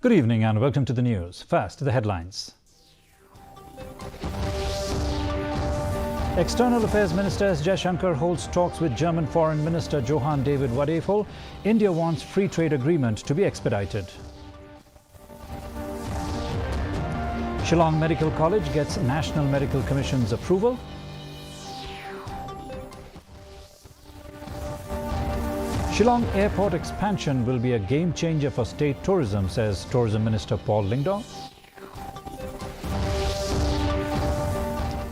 Good evening and welcome to the news. First, the headlines. External Affairs Minister S. Jaishankar holds talks with German Foreign Minister Johann David Wadefol. India wants free trade agreement to be expedited. Shillong Medical College gets National Medical Commission's approval. Shillong Airport expansion will be a game changer for state tourism, says Tourism Minister Paul Lyngdoh.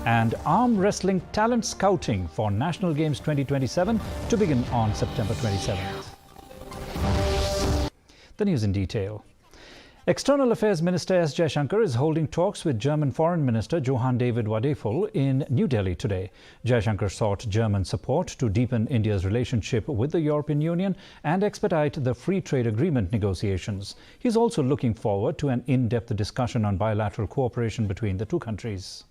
And arm wrestling talent scouting for National Games 2027 to begin on September 27th. The news in detail. External Affairs Minister S. Jaishankar is holding talks with German Foreign Minister Johann David Wadefol in New Delhi today. Jaishankar sought German support to deepen India's relationship with the European Union and expedite the free trade agreement negotiations. He is also looking forward to an in-depth discussion on bilateral cooperation between the two countries.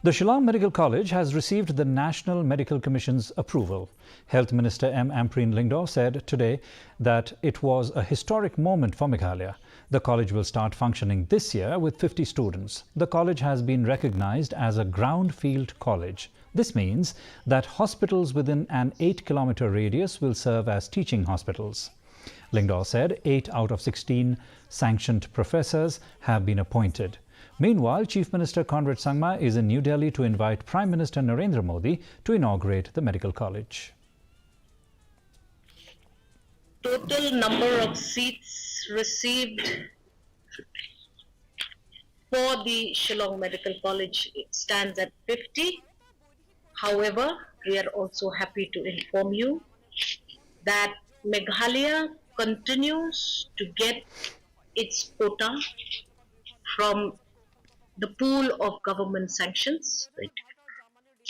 The Shillong Medical College has received the National Medical Commission's approval. Health Minister M. Ampreen Lyngdoh said today that it was a historic moment for Meghalaya. The college will start functioning this year with 50 students. The college has been recognized as a ground field college. This means that hospitals within an 8-kilometer radius will serve as teaching hospitals. Lyngdoh said 8 out of 16 sanctioned professors have been appointed. Meanwhile, Chief Minister Conrad Sangma is in New Delhi to invite Prime Minister Narendra Modi to inaugurate the medical college. Total number of seats received for the Shillong Medical College stands at 50. However, we are also happy to inform you that Meghalaya continues to get its quota from the pool of government sanctions.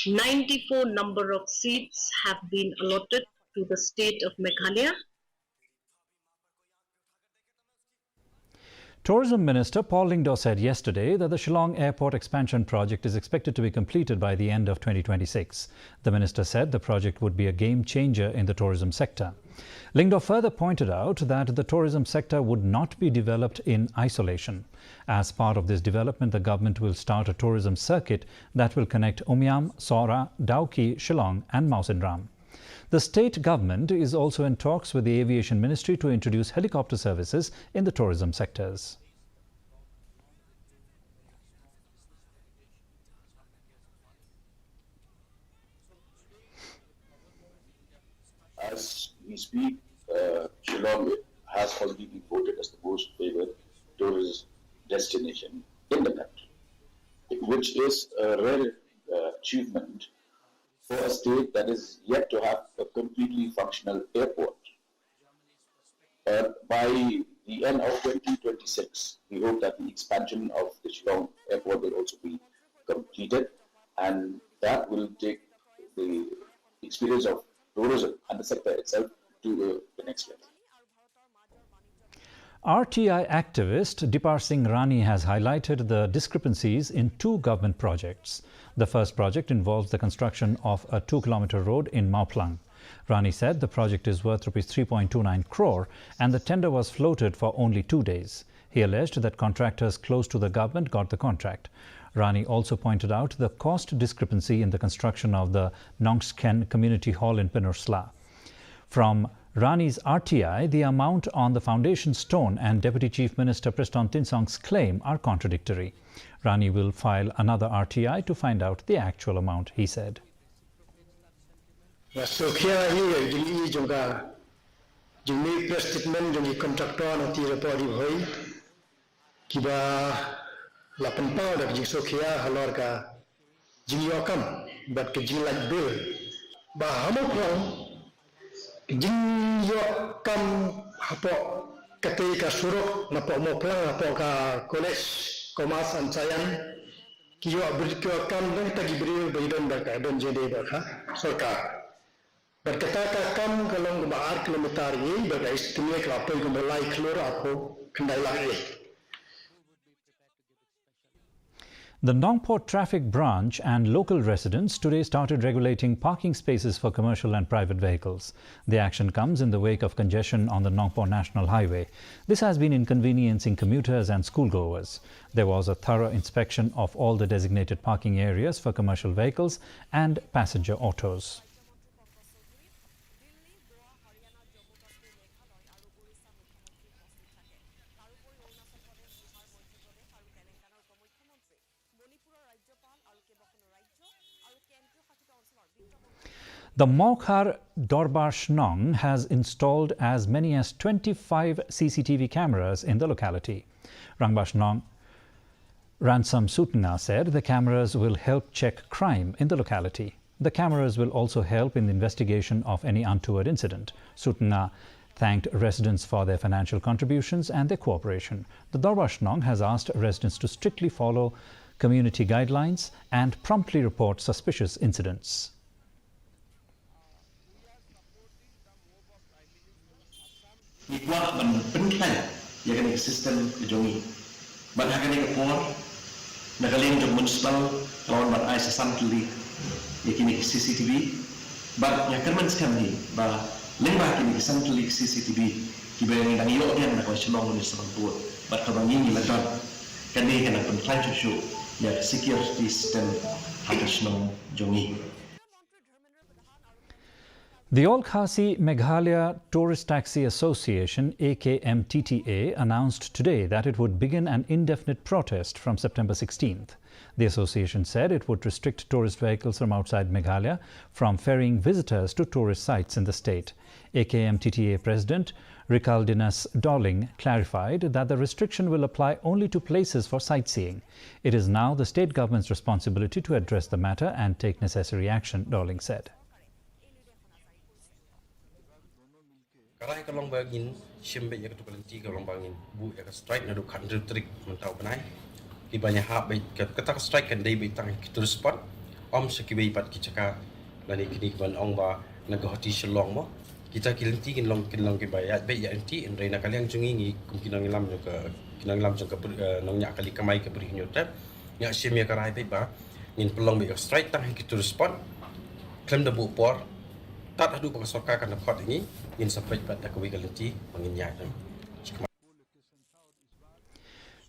94 number of seats have been allotted to the state of Meghalaya. Tourism Minister Paul Lyngdoh said yesterday that the Shillong Airport expansion project is expected to be completed by the end of 2026. The minister said the project would be a game changer in the tourism sector. Lyngdoh further pointed out that the tourism sector would not be developed in isolation. As part of this development, the government will start a tourism circuit that will connect Umiam, Sora, Dauki, Shillong and Mawsynram. The state government is also in talks with the Aviation Ministry to introduce helicopter services in the tourism sectors. As we speak, Shillong has already been voted as the most favored tourist destination in the country, which is a rare achievement for a state that is yet to have a completely functional airport. By the end of 2026, we hope that the expansion of the Shillong airport will also be completed, and that will take the experience of tourism and the sector itself to the next level. RTI activist Dipar Singh Rani has highlighted the discrepancies in two government projects. The first project involves the construction of a 2-kilometer road in Mauplang. Rani said the project is worth Rs 3.29 crore and the tender was floated for only 2 days. He alleged that contractors close to the government got the contract. Rani also pointed out the cost discrepancy in the construction of the Nongsken Community Hall in Pinursla. From Rani's RTI, the amount on the foundation stone and Deputy Chief Minister Preston Tinsong's claim are contradictory. Rani will file another RTI to find out the actual amount, he said. Jin yo kam hapo ketika suruh napo mo plang napo ka college komas ancayan kiyo berkio kam dan tagi beri bayidan baka dan jadi baka sorka berkata kam kalau ngumar kilometer ini baka istimewa kelapa ngumulai kelur aku kendai lagi. The Nongpor Traffic Branch and local residents today started regulating parking spaces for commercial and private vehicles. The action comes in the wake of congestion on the Nongpor National Highway. This has been inconveniencing commuters and schoolgoers. There was a thorough inspection of all the designated parking areas for commercial vehicles and passenger autos. The Mokhar Dorbar Shnong has installed as many as 25 CCTV cameras in the locality. Rangba Shnong Ransom Sutna said the cameras will help check crime in the locality. The cameras will also help in the investigation of any untoward incident. Sutna thanked residents for their financial contributions and their cooperation. The Dorbar Shnong has asked residents to strictly follow community guidelines and promptly report suspicious incidents. Kuat ban penting ya kan sistem kejongi ban hakan ke por nagaleng jong municipal lawan ban ai sesam kili ya kini CCTV ban ya kan man skam ni ba lembah kini sesam kili CCTV ki bayang dang yo yang nak Shillong municipal board ba kabang ni ladan kan ni kan penting show ya security system hakan Shillong jongi. The All Khasi Meghalaya Tourist Taxi Association AKMTTA announced today that it would begin an indefinite protest from September 16th. The association said it would restrict tourist vehicles from outside Meghalaya from ferrying visitors to tourist sites in the state. AKMTTA President Rikaldinas Darling clarified that the restriction will apply only to places for sightseeing. It is now the state government's responsibility to address the matter and take necessary action, Darling said. Karai kalong bagin shimbe ya ketukalanti kalong bagin bu ya strike na dukan trik mentau benai di banyak hak baik ketak strike kan dai baik tang kitur spot seki baik pat kicaka lani kini ban ong ba nagahati Shillong mo kita kilanti kinlong ke bayat baik ya anti reina kaliang jungi ngi kumkinang lam ke kinang lam jang ke nong nya kali kamai ke beri nyota nya shim ya karai baik ba ngin pelong baik strike tang kitur spot klem da bu por tak ada pengesokan kan dapat ini ingin sampai pada kewigalanti menginyat.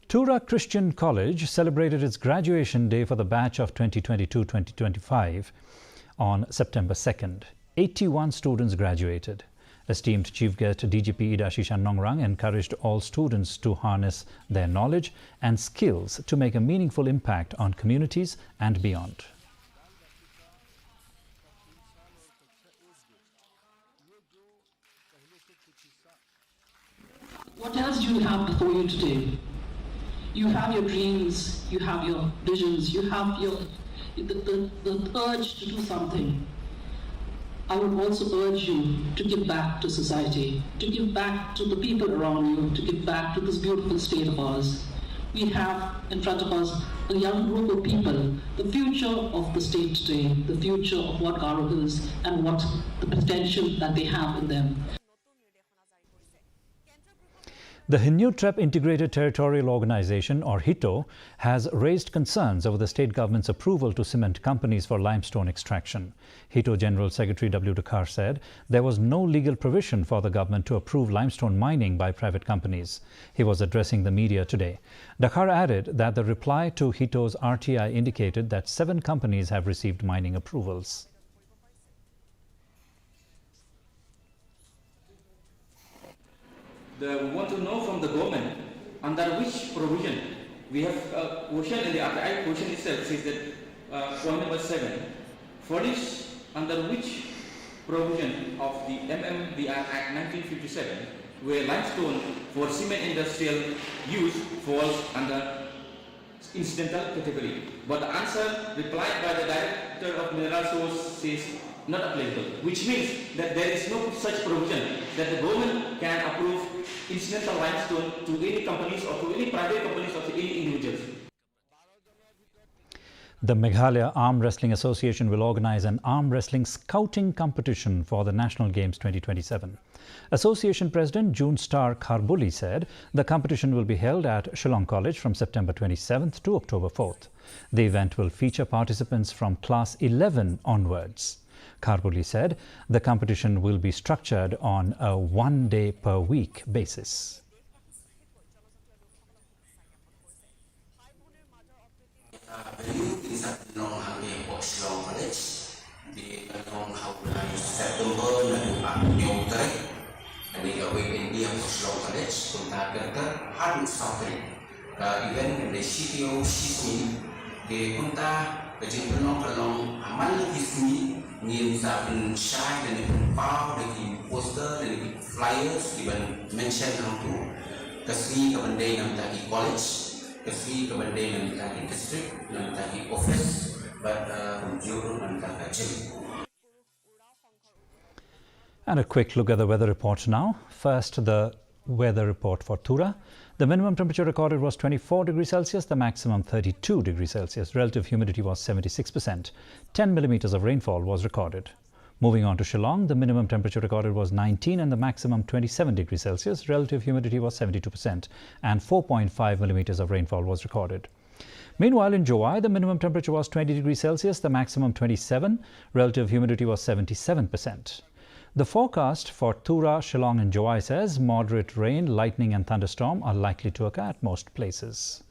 Tura Christian College celebrated its graduation day for the batch of 2022-2025 on September 2nd. 81 students graduated. Esteemed Chief Guest DGP Idashishan Nongrang encouraged all students to harness their knowledge and skills to make a meaningful impact on communities and beyond. What else do you have before you today? You have your dreams, you have your visions, you have the urge to do something. I would also urge you to give back to society, to give back to the people around you, to give back to this beautiful state of ours. We have in front of us a young group of people, the future of the state today, the future of what Garo is and what the potential that they have in them. The Hinnyu-Trep Integrated Territorial Organization, or HITO, has raised concerns over the state government's approval to cement companies for limestone extraction. HITO General Secretary W. Dakhar said there was no legal provision for the government to approve limestone mining by private companies. He was addressing the media today. Dakhar added that the reply to HITO's RTI indicated that 7 companies have received mining approvals. We want to know from the government under which provision. We have a question in the RTI question itself says that point number 7. Furnish under which provision of the MMDR Act 1957 where limestone for cement industrial use falls under incidental category. But the answer replied by the Director of Mineral Resources says not applicable, which means that there is no such provision that the government can approve incidental limestone to any companies or to any private companies or to any individuals. The Meghalaya Arm Wrestling Association will organize an arm wrestling scouting competition for the National Games 2027. Association President June Star Kharbuli said the competition will be held at Shillong College from September 27th to October 4th. The event will feature participants from Class 11 onwards. Kharbuli said the competition will be structured on a one-day-per-week basis. Shillong College di tahun September lalu Oktober ini awal India Shillong College untuk kerja hard software event di CTO sismi di kunta kejadian penolong amal sismi ni misalkan share dan power dari poster dari flyers di mention itu kasih kepentingan dari college kasih kepentingan dari district dan dari office. And a quick look at the weather report now. First, the weather report for Tura. The minimum temperature recorded was 24 degrees Celsius, the maximum 32 degrees Celsius. Relative humidity was 76%. 10 millimeters of rainfall was recorded. Moving on to Shillong, the minimum temperature recorded was 19 and the maximum 27 degrees Celsius. Relative humidity was 72% and 4.5 millimeters of rainfall was recorded. Meanwhile, in Jowai, the minimum temperature was 20 degrees Celsius, the maximum 27, relative humidity was 77%. The forecast for Tura, Shillong and Jowai says moderate rain, lightning and thunderstorm are likely to occur at most places.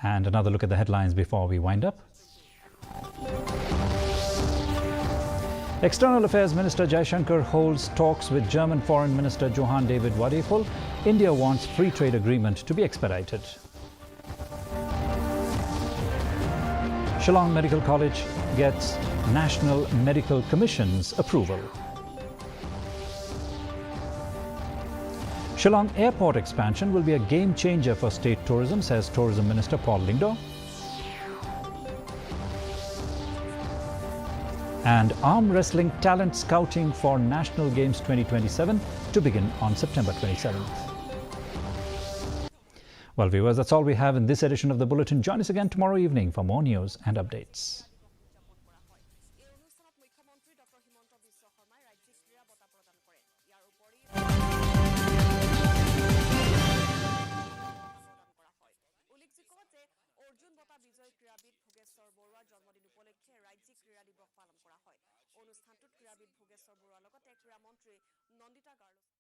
And another look at the headlines before we wind up. External Affairs Minister Jaishankar holds talks with German Foreign Minister Johann David Wadeful. India wants free trade agreement to be expedited. Shillong Medical College gets National Medical Commission's approval. Shillong Airport expansion will be a game changer for state tourism, says Tourism Minister Paul Lyngdoh. And arm wrestling talent scouting for National Games 2027 to begin on September 27th. Well, viewers, that's all we have in this edition of the Bulletin. Join us again tomorrow evening for more news and updates. অনুষ্ঠানটোত ক্ৰীড়াবিদ ভোগেশ্বৰ বৰুৱাৰ লগতে ক্ৰীড়া মন্ত্ৰী Nandita girl